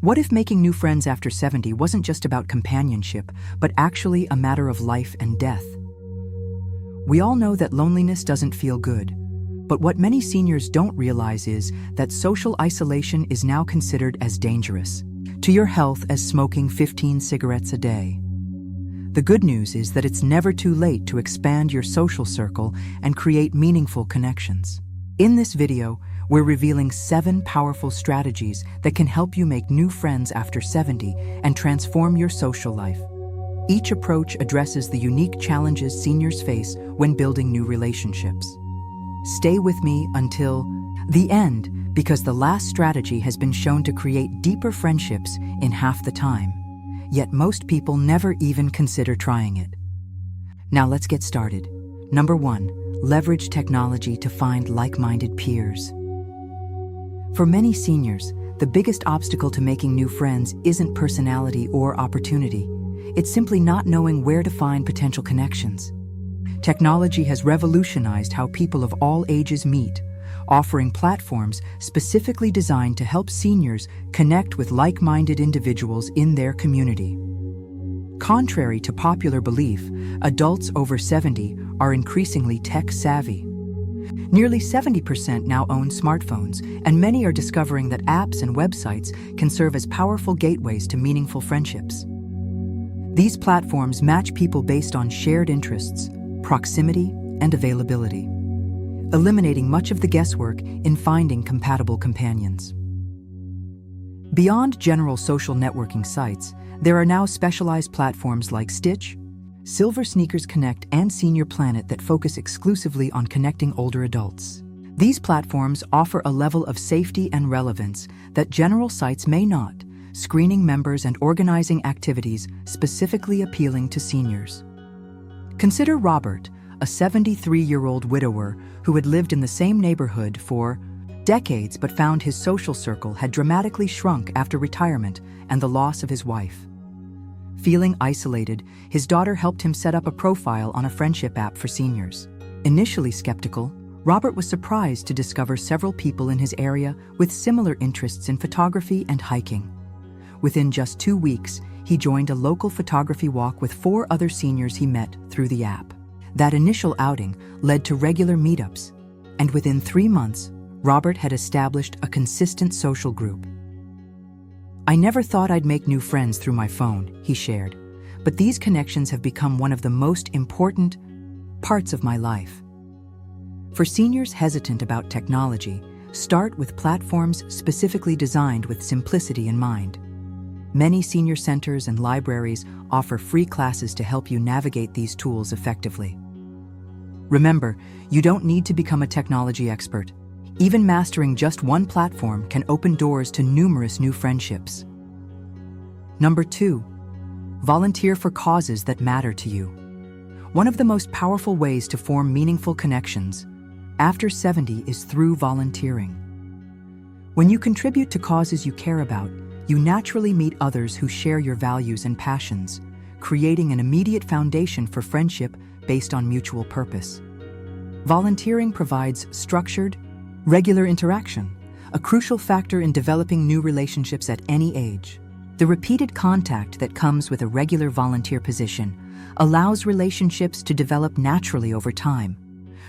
What if making new friends after 70 wasn't just about companionship, but actually a matter of life and death? We all know that loneliness doesn't feel good, but what many seniors don't realize is that social isolation is now considered as dangerous to your health as smoking 15 cigarettes a day. The good news is that it's never too late to expand your social circle and create meaningful connections. In this video, we're revealing 7 powerful strategies that can help you make new friends after 70 and transform your social life. Each approach addresses the unique challenges seniors face when building new relationships. Stay with me until the end, because the last strategy has been shown to create deeper friendships in half the time. Yet most people never even consider trying it. Now let's get started. Number 1, leverage technology to find like-minded peers. For many seniors, the biggest obstacle to making new friends isn't personality or opportunity. It's simply not knowing where to find potential connections. Technology has revolutionized how people of all ages meet, offering platforms specifically designed to help seniors connect with like-minded individuals in their community. Contrary to popular belief, adults over 70 are increasingly tech-savvy. Nearly 70% now own smartphones, and many are discovering that apps and websites can serve as powerful gateways to meaningful friendships. These platforms match people based on shared interests, proximity, and availability, eliminating much of the guesswork in finding compatible companions. Beyond general social networking sites, there are now specialized platforms like Stitch, Silver Sneakers Connect, and Senior Planet that focus exclusively on connecting older adults. These platforms offer a level of safety and relevance that general sites may not, screening members and organizing activities specifically appealing to seniors. Consider Robert, a 73-year-old widower who had lived in the same neighborhood for decades but found his social circle had dramatically shrunk after retirement and the loss of his wife. Feeling isolated, his daughter helped him set up a profile on a friendship app for seniors. Initially skeptical, Robert was surprised to discover several people in his area with similar interests in photography and hiking. Within just 2 weeks, he joined a local photography walk with 4 other seniors he met through the app. That initial outing led to regular meetups, and within 3 months, Robert had established a consistent social group. "I never thought I'd make new friends through my phone," he shared, "but these connections have become one of the most important parts of my life." For seniors hesitant about technology, start with platforms specifically designed with simplicity in mind. Many senior centers and libraries offer free classes to help you navigate these tools effectively. Remember, you don't need to become a technology expert. Even mastering just one platform can open doors to numerous new friendships. Number 2, volunteer for causes that matter to you. One of the most powerful ways to form meaningful connections after 70 is through volunteering. When you contribute to causes you care about, you naturally meet others who share your values and passions, creating an immediate foundation for friendship based on mutual purpose. Volunteering provides structured, regular interaction, a crucial factor in developing new relationships at any age. The repeated contact that comes with a regular volunteer position allows relationships to develop naturally over time,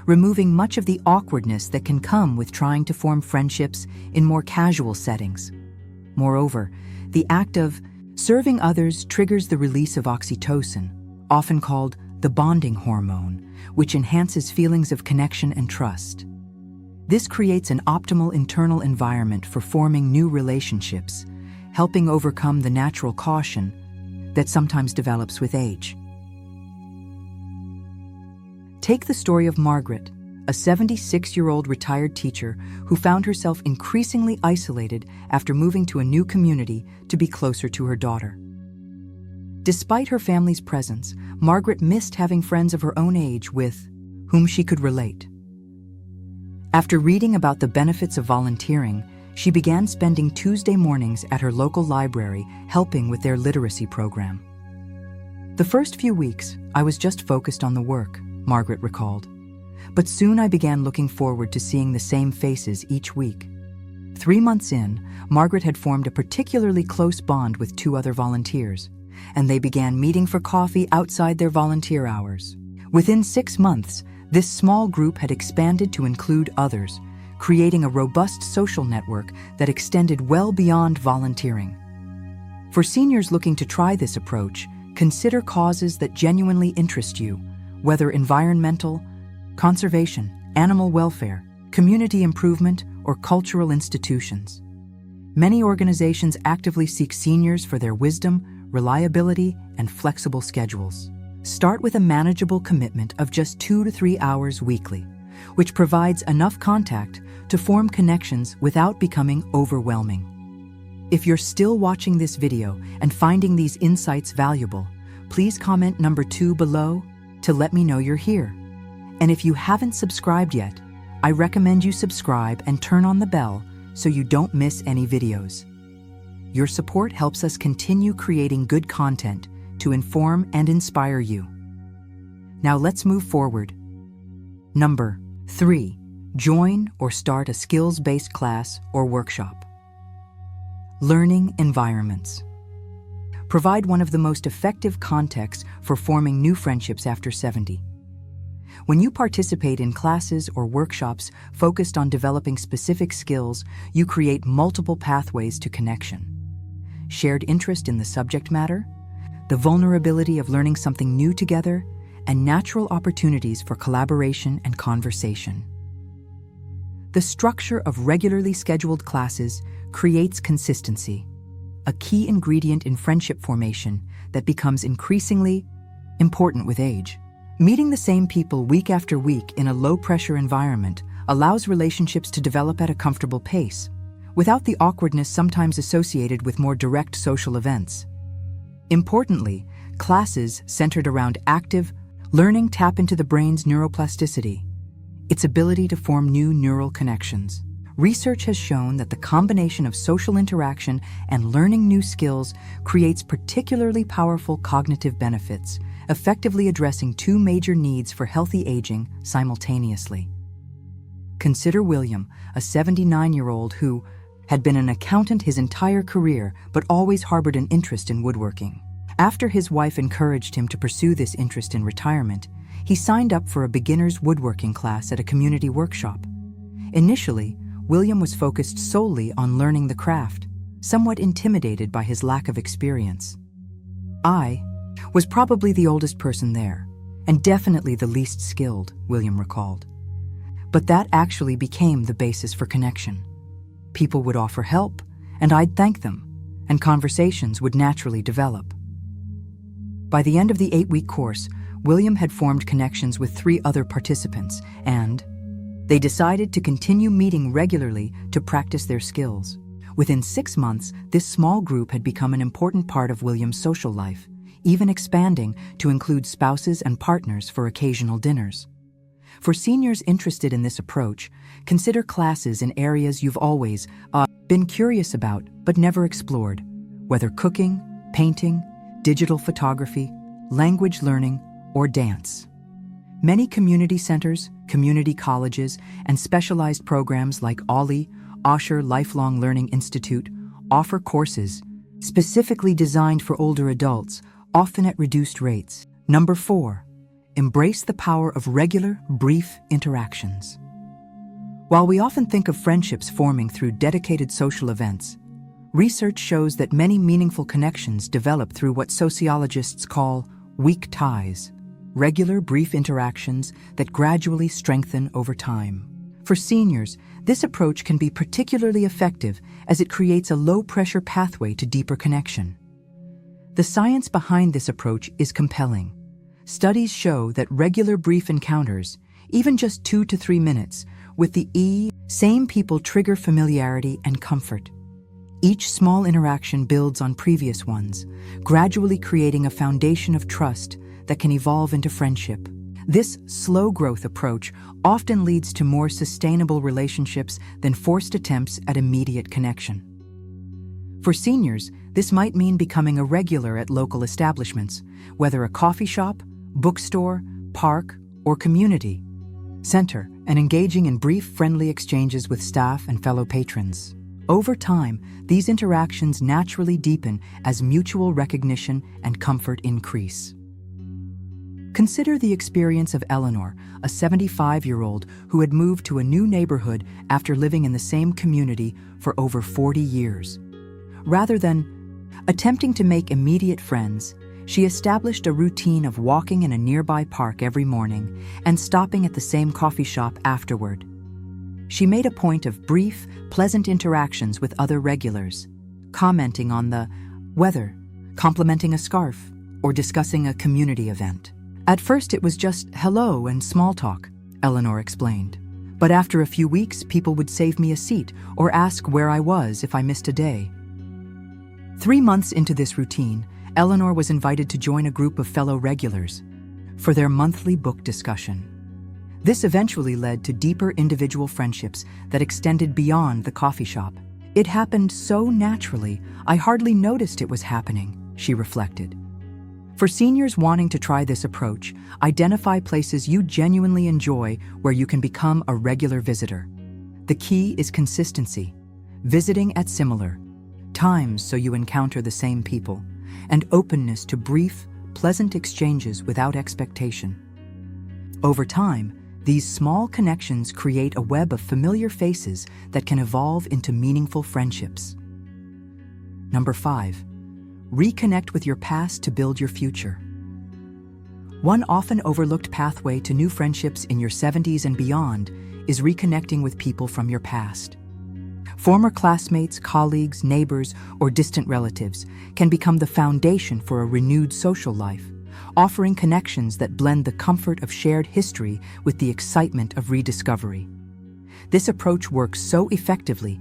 removing much of the awkwardness that can come with trying to form friendships in more casual settings. Moreover, the act of serving others triggers the release of oxytocin, often called the bonding hormone, which enhances feelings of connection and trust. This creates an optimal internal environment for forming new relationships, helping overcome the natural caution that sometimes develops with age. Take the story of Margaret, a 76-year-old retired teacher who found herself increasingly isolated after moving to a new community to be closer to her daughter. Despite her family's presence, Margaret missed having friends of her own age with whom she could relate. After reading about the benefits of volunteering, she began spending Tuesday mornings at her local library helping with their literacy program. "The first few weeks, I was just focused on the work," Margaret recalled. "But soon I began looking forward to seeing the same faces each week. 3 months in, Margaret had formed a particularly close bond with 2 other volunteers, and they began meeting for coffee outside their volunteer hours. Within 6 months, this small group had expanded to include others, creating a robust social network that extended well beyond volunteering. For seniors looking to try this approach, consider causes that genuinely interest you, whether environmental, conservation, animal welfare, community improvement, or cultural institutions. Many organizations actively seek seniors for their wisdom, reliability, and flexible schedules. Start with a manageable commitment of just 2 to 3 hours weekly, which provides enough contact to form connections without becoming overwhelming. If you're still watching this video and finding these insights valuable, please comment number 2 below to let me know you're here. And if you haven't subscribed yet, I recommend you subscribe and turn on the bell so you don't miss any videos. Your support helps us continue creating good content to inform and inspire you. Now let's move forward. Number 3. Join or start a skills-based class or workshop. Learning environments. Provide one of the most effective contexts for forming new friendships after 70. When you participate in classes or workshops focused on developing specific skills, you create multiple pathways to connection. Shared interest in the subject matter, the vulnerability of learning something new together, and natural opportunities for collaboration and conversation. The structure of regularly scheduled classes creates consistency, a key ingredient in friendship formation that becomes increasingly important with age. Meeting the same people week after week in a low-pressure environment allows relationships to develop at a comfortable pace, without the awkwardness sometimes associated with more direct social events. Importantly, classes centered around active learning tap into the brain's neuroplasticity, its ability to form new neural connections. Research has shown that the combination of social interaction and learning new skills creates particularly powerful cognitive benefits, effectively addressing 2 major needs for healthy aging simultaneously. Consider William, a 79-year-old who had been an accountant his entire career but always harbored an interest in woodworking. After his wife encouraged him to pursue this interest in retirement, he signed up for a beginner's woodworking class at a community workshop. Initially, William was focused solely on learning the craft, somewhat intimidated by his lack of experience. I was probably the oldest person there, and definitely the least skilled, William recalled. But that actually became the basis for connection. People would offer help, and I'd thank them, and conversations would naturally develop. By the end of the 8-week course, William had formed connections with 3 other participants, and they decided to continue meeting regularly to practice their skills. Within 6 months, this small group had become an important part of William's social life, even expanding to include spouses and partners for occasional dinners. For seniors interested in this approach, consider classes in areas you've always been curious about but never explored, whether cooking, painting, digital photography, language learning, or dance. Many community centers, community colleges, and specialized programs like OLLI, Osher Lifelong Learning Institute, offer courses specifically designed for older adults, often at reduced rates. Number 4. Embrace the power of regular, brief interactions. While we often think of friendships forming through dedicated social events, research shows that many meaningful connections develop through what sociologists call weak ties, regular, brief interactions that gradually strengthen over time. For seniors, this approach can be particularly effective as it creates a low-pressure pathway to deeper connection. The science behind this approach is compelling. Studies show that regular brief encounters, even just 2 to 3 minutes, with the same people trigger familiarity and comfort. Each small interaction builds on previous ones, gradually creating a foundation of trust that can evolve into friendship. This slow growth approach often leads to more sustainable relationships than forced attempts at immediate connection. For seniors, this might mean becoming a regular at local establishments, whether a coffee shop, bookstore, park, or community center, and engaging in brief, friendly exchanges with staff and fellow patrons. Over time, these interactions naturally deepen as mutual recognition and comfort increase. Consider the experience of Eleanor, a 75-year-old who had moved to a new neighborhood after living in the same community for over 40 years. Rather than attempting to make immediate friends, she established a routine of walking in a nearby park every morning and stopping at the same coffee shop afterward. She made a point of brief, pleasant interactions with other regulars, commenting on the weather, complimenting a scarf, or discussing a community event. At first it was just hello and small talk, Eleanor explained. But after a few weeks, people would save me a seat or ask where I was if I missed a day. 3 months into this routine, Eleanor was invited to join a group of fellow regulars for their monthly book discussion. This eventually led to deeper individual friendships that extended beyond the coffee shop. It happened so naturally, I hardly noticed it was happening, she reflected. For seniors wanting to try this approach, identify places you genuinely enjoy where you can become a regular visitor. The key is consistency, visiting at similar times so you encounter the same people, and openness to brief, pleasant exchanges without expectation. Over time, these small connections create a web of familiar faces that can evolve into meaningful friendships. Number 5. Reconnect with your past to build your future. One often overlooked pathway to new friendships in your 70s and beyond is reconnecting with people from your past. Former classmates, colleagues, neighbors, or distant relatives can become the foundation for a renewed social life, offering connections that blend the comfort of shared history with the excitement of rediscovery. This approach works so effectively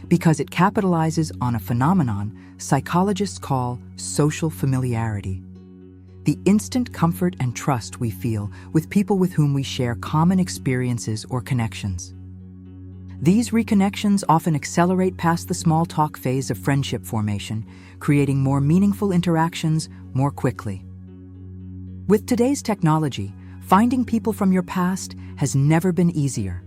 because it capitalizes on a phenomenon psychologists call social familiarity. The instant comfort and trust we feel with people with whom we share common experiences or connections. These reconnections often accelerate past the small talk phase of friendship formation, creating more meaningful interactions more quickly. With today's technology, finding people from your past has never been easier.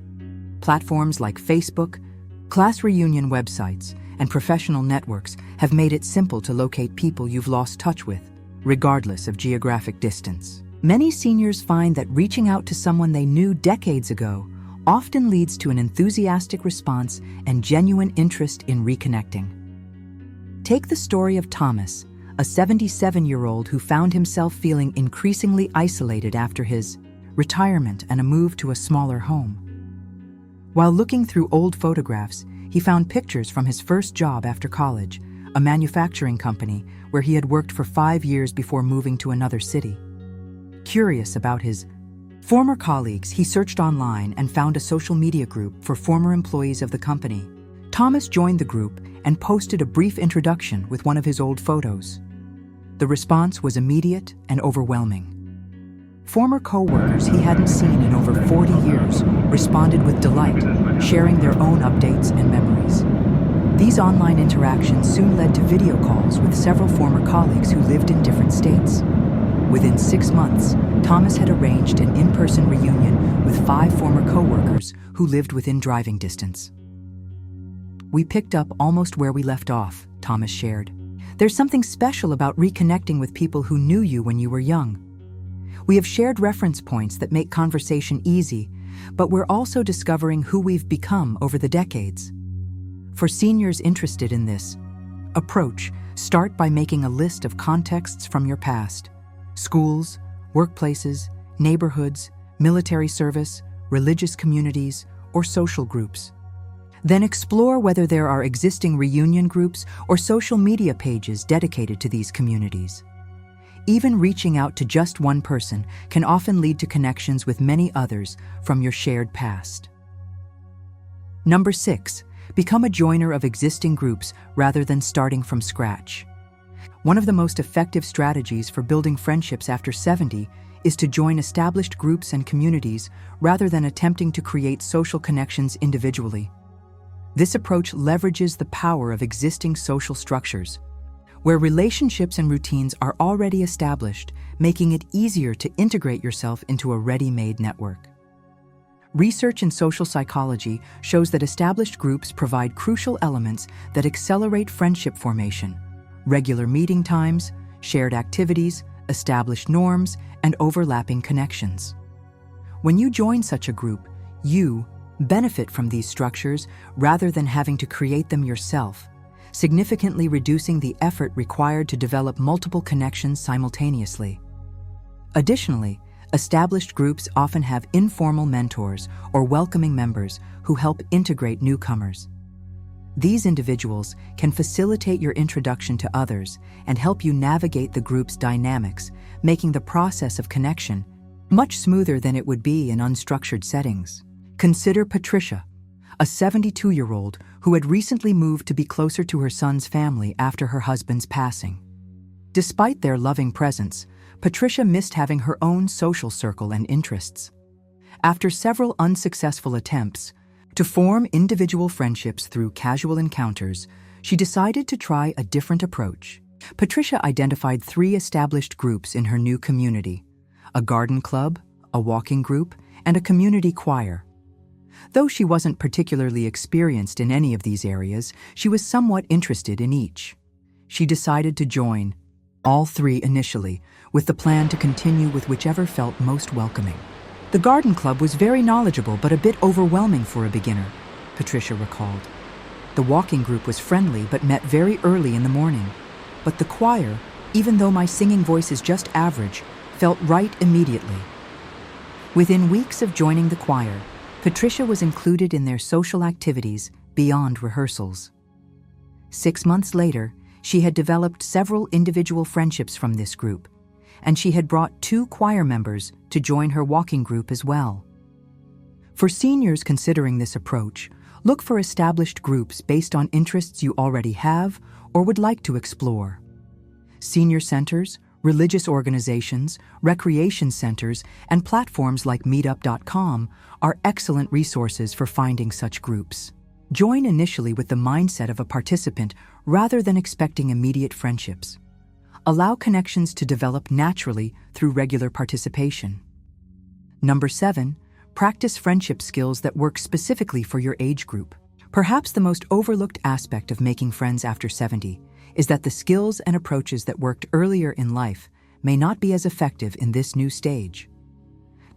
Platforms like Facebook, class reunion websites, and professional networks have made it simple to locate people you've lost touch with, regardless of geographic distance. Many seniors find that reaching out to someone they knew decades ago often leads to an enthusiastic response and genuine interest in reconnecting. Take the story of Thomas, a 77-year-old who found himself feeling increasingly isolated after his retirement and a move to a smaller home. While looking through old photographs, he found pictures from his first job after college, a manufacturing company where he had worked for 5 years before moving to another city. Curious about his former colleagues, he searched online and found a social media group for former employees of the company. Thomas joined the group and posted a brief introduction with one of his old photos. The response was immediate and overwhelming. Former co-workers he hadn't seen in over 40 years responded with delight, sharing their own updates and memories. These online interactions soon led to video calls with several former colleagues who lived in different states. Within 6 months, Thomas had arranged an in-person reunion with 5 former co-workers who lived within driving distance. "We picked up almost where we left off," Thomas shared. "There's something special about reconnecting with people who knew you when you were young. We have shared reference points that make conversation easy, but we're also discovering who we've become over the decades." For seniors interested in this approach, start by making a list of contexts from your past: schools, workplaces, neighborhoods, military service, religious communities, or social groups. Then explore whether there are existing reunion groups or social media pages dedicated to these communities. Even reaching out to just one person can often lead to connections with many others from your shared past. Number 6, become a joiner of existing groups rather than starting from scratch. One of the most effective strategies for building friendships after 70 is to join established groups and communities rather than attempting to create social connections individually. This approach leverages the power of existing social structures, where relationships and routines are already established, making it easier to integrate yourself into a ready-made network. Research in social psychology shows that established groups provide crucial elements that accelerate friendship formation: regular meeting times, shared activities, established norms, and overlapping connections. When you join such a group, you benefit from these structures rather than having to create them yourself, significantly reducing the effort required to develop multiple connections simultaneously. Additionally, established groups often have informal mentors or welcoming members who help integrate newcomers. These individuals can facilitate your introduction to others and help you navigate the group's dynamics, making the process of connection much smoother than it would be in unstructured settings. Consider Patricia, a 72-year-old who had recently moved to be closer to her son's family after her husband's passing. Despite their loving presence, Patricia missed having her own social circle and interests. After several unsuccessful attempts to form individual friendships through casual encounters, she decided to try a different approach. Patricia identified 3 established groups in her new community: a garden club, a walking group, and a community choir. Though she wasn't particularly experienced in any of these areas, she was somewhat interested in each. She decided to join all 3 initially, with the plan to continue with whichever felt most welcoming. The garden club was very knowledgeable but a bit overwhelming for a beginner, Patricia recalled. The walking group was friendly but met very early in the morning. But the choir, even though my singing voice is just average, felt right immediately. Within weeks of joining the choir, Patricia was included in their social activities beyond rehearsals. 6 months later, she had developed several individual friendships from this group, and she had brought 2 choir members to join her walking group as well. For seniors considering this approach, look for established groups based on interests you already have or would like to explore. Senior centers, religious organizations, recreation centers, and platforms like meetup.com are excellent resources for finding such groups. Join initially with the mindset of a participant rather than expecting immediate friendships. Allow connections to develop naturally through regular participation. Number 7, practice friendship skills that work specifically for your age group. Perhaps the most overlooked aspect of making friends after 70 is that the skills and approaches that worked earlier in life may not be as effective in this new stage.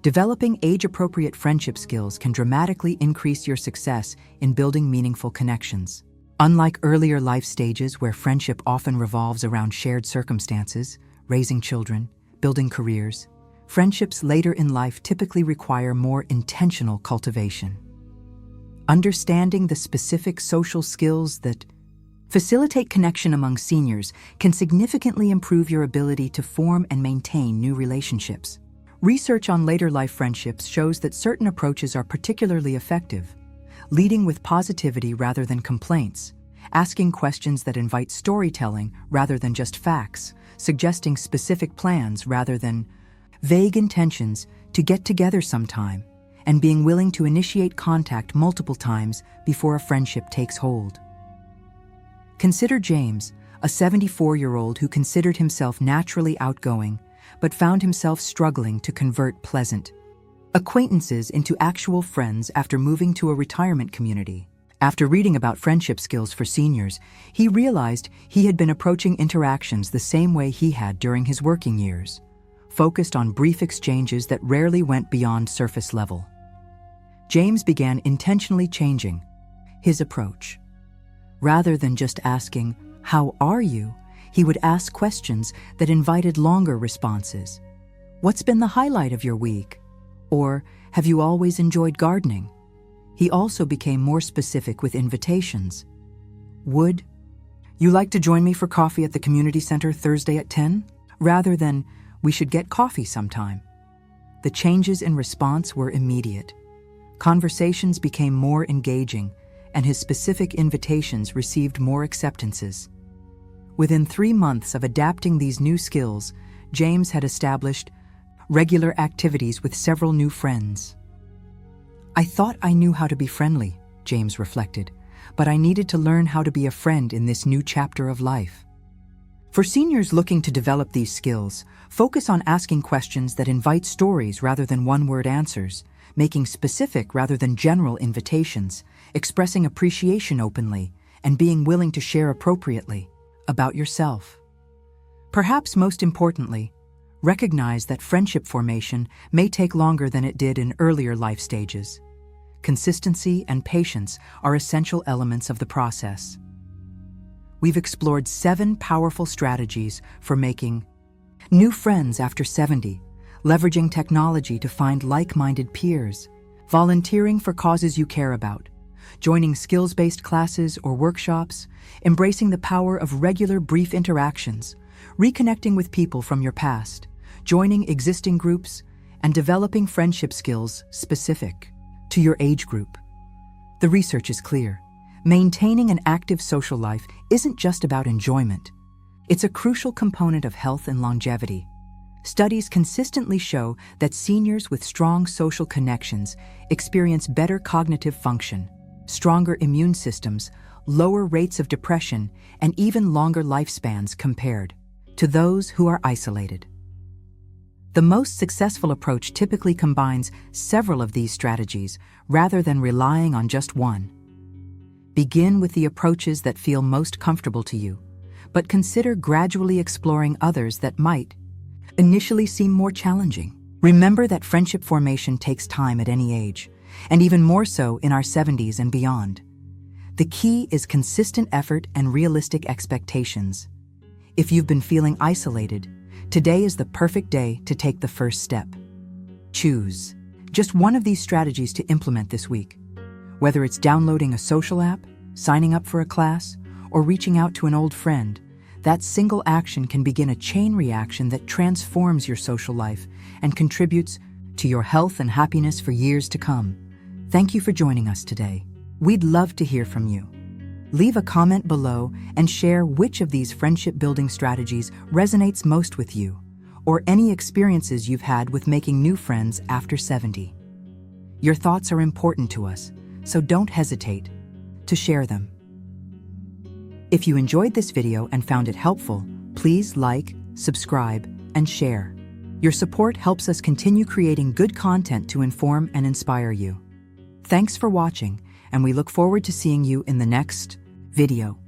Developing age-appropriate friendship skills can dramatically increase your success in building meaningful connections. Unlike earlier life stages where friendship often revolves around shared circumstances, raising children, building careers, friendships later in life typically require more intentional cultivation. Understanding the specific social skills that facilitate connection among seniors can significantly improve your ability to form and maintain new relationships. Research on later life friendships shows that certain approaches are particularly effective: leading with positivity rather than complaints, asking questions that invite storytelling rather than just facts, suggesting specific plans rather than vague intentions to get together sometime, and being willing to initiate contact multiple times before a friendship takes hold. Consider James, a 74-year-old who considered himself naturally outgoing, but found himself struggling to convert pleasant acquaintances into actual friends after moving to a retirement community. After reading about friendship skills for seniors, he realized he had been approaching interactions the same way he had during his working years, focused on brief exchanges that rarely went beyond surface level. James began intentionally changing his approach. Rather than just asking, "How are you?" he would ask questions that invited longer responses. "What's been the highlight of your week?" Or, "Have you always enjoyed gardening?" He also became more specific with invitations. "Would you like to join me for coffee at the community center Thursday at 10? Rather than, "We should get coffee sometime." The changes in response were immediate. Conversations became more engaging, and his specific invitations received more acceptances. Within 3 months of adapting these new skills, James had established regular activities with several new friends. "I thought I knew how to be friendly," James reflected, "but I needed to learn how to be a friend in this new chapter of life." For seniors looking to develop these skills, focus on asking questions that invite stories rather than one-word answers, making specific rather than general invitations, expressing appreciation openly, and being willing to share appropriately about yourself. Perhaps most importantly, recognize that friendship formation may take longer than it did in earlier life stages. Consistency and patience are essential elements of the process. We've explored 7 powerful strategies for making new friends after 70, leveraging technology to find like-minded peers, volunteering for causes you care about, joining skills-based classes or workshops, embracing the power of regular brief interactions, reconnecting with people from your past, joining existing groups, and developing friendship skills specific to your age group. The research is clear. Maintaining an active social life isn't just about enjoyment. It's a crucial component of health and longevity. Studies consistently show that seniors with strong social connections experience better cognitive function, stronger immune systems, lower rates of depression, and even longer lifespans compared to those who are isolated. The most successful approach typically combines several of these strategies rather than relying on just one. Begin with the approaches that feel most comfortable to you, but consider gradually exploring others that might initially seem more challenging. Remember that friendship formation takes time at any age, and even more so in our 70s and beyond. The key is consistent effort and realistic expectations. If you've been feeling isolated, today is the perfect day to take the first step. Choose just one of these strategies to implement this week. Whether it's downloading a social app, signing up for a class, or reaching out to an old friend, that single action can begin a chain reaction that transforms your social life and contributes to your health and happiness for years to come. Thank you for joining us today. We'd love to hear from you. Leave a comment below and share which of these friendship-building strategies resonates most with you, or any experiences you've had with making new friends after 70. Your thoughts are important to us, so don't hesitate to share them. If you enjoyed this video and found it helpful, please like, subscribe, and share. Your support helps us continue creating good content to inform and inspire you. Thanks for watching, and we look forward to seeing you in the next video.